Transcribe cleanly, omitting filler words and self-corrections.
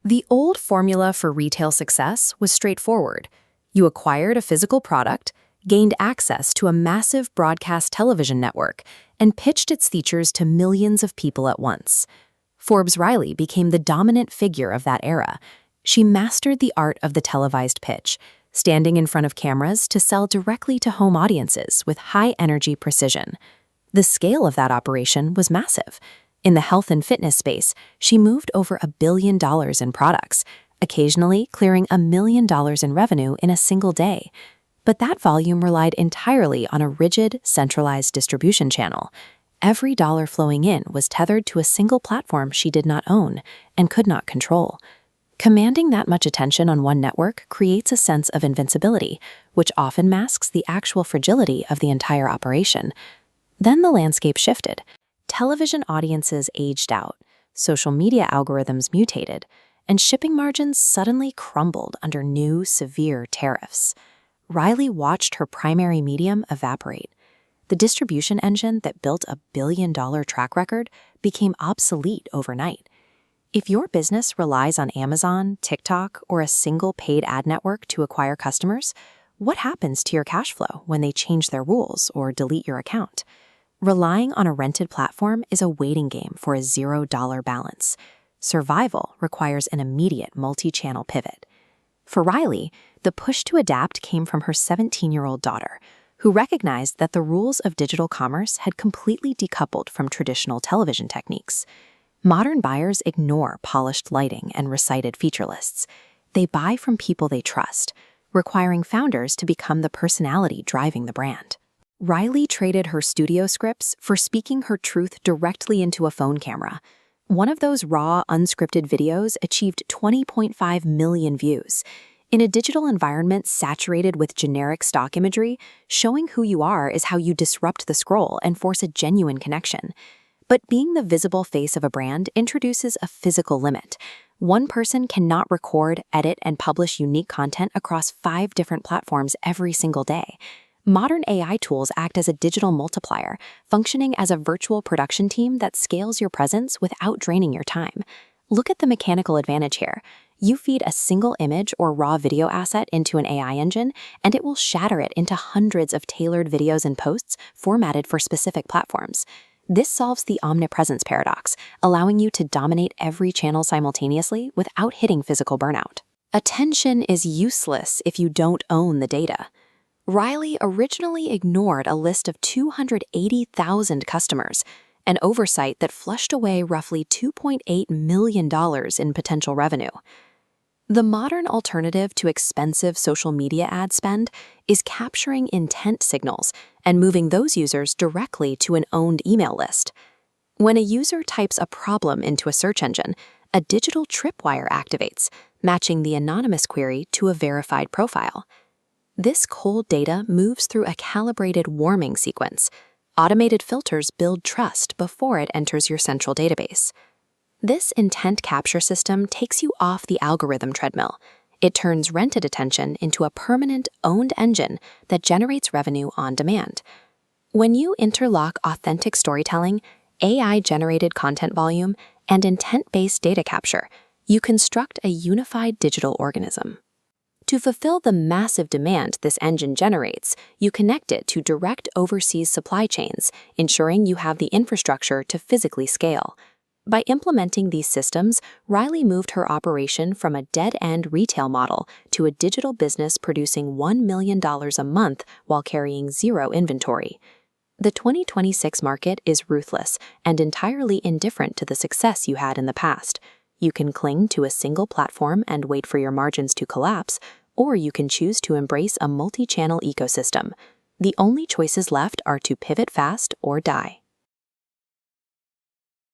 The old formula for retail success was straightforward. You acquired a physical product, gained access to a massive broadcast television network, and pitched its features to millions of people at once. Forbes Riley became the dominant figure of that era. She mastered the art of the televised pitch, standing in front of cameras to sell directly to home audiences with high-energy precision. The scale of that operation was massive. In the health and fitness space, she moved over $1 billion in products, occasionally clearing $1 million in revenue in a single day. But that volume relied entirely on a rigid, centralized distribution channel. Every dollar flowing in was tethered to a single platform she did not own and could not control. Commanding that much attention on one network creates a sense of invincibility, which often masks the actual fragility of the entire operation. Then the landscape shifted. Television audiences aged out, social media algorithms mutated, and shipping margins suddenly crumbled under new, severe tariffs. Riley watched her primary medium evaporate. The distribution engine that built a billion-dollar track record became obsolete overnight. If your business relies on Amazon, TikTok, or a single paid ad network to acquire customers, what happens to your cash flow when they change their rules or delete your account? Relying on a rented platform is a waiting game for a $0 balance. Survival requires an immediate multi-channel pivot. For Riley, the push to adapt came from her 17-year-old daughter, who recognized that the rules of digital commerce had completely decoupled from traditional television techniques. Modern buyers ignore polished lighting and recited feature lists. They buy from people they trust, requiring founders to become the personality driving the brand. Riley traded her studio scripts for speaking her truth directly into a phone camera. One of those raw, unscripted videos achieved 20.5 million views. In a digital environment saturated with generic stock imagery, showing who you are is how you disrupt the scroll and force a genuine connection. But being the visible face of a brand introduces a physical limit. One person cannot record, edit, and publish unique content across 5 different platforms every single day. Modern AI tools act as a digital multiplier, functioning as a virtual production team that scales your presence without draining your time. Look at the mechanical advantage here. You feed a single image or raw video asset into an AI engine, and it will shatter it into hundreds of tailored videos and posts formatted for specific platforms. This solves the omnipresence paradox, allowing you to dominate every channel simultaneously without hitting physical burnout. Attention is useless if you don't own the data. Riley originally ignored a list of 280,000 customers, an oversight that flushed away roughly $2.8 million in potential revenue. The modern alternative to expensive social media ad spend is capturing intent signals and moving those users directly to an owned email list. When a user types a problem into a search engine, a digital tripwire activates, matching the anonymous query to a verified profile. This cold data moves through a calibrated warming sequence. Automated filters build trust before it enters your central database. This intent capture system takes you off the algorithm treadmill. It turns rented attention into a permanent, owned engine that generates revenue on demand. When you interlock authentic storytelling, AI-generated content volume, and intent-based data capture, you construct a unified digital organism. To fulfill the massive demand this engine generates, you connect it to direct overseas supply chains, ensuring you have the infrastructure to physically scale. By implementing these systems, Riley moved her operation from a dead-end retail model to a digital business producing $1 million a month while carrying zero inventory. The 2026 market is ruthless and entirely indifferent to the success you had in the past. You can cling to a single platform and wait for your margins to collapse, or you can choose to embrace a multi-channel ecosystem. The only choices left are to pivot fast or die.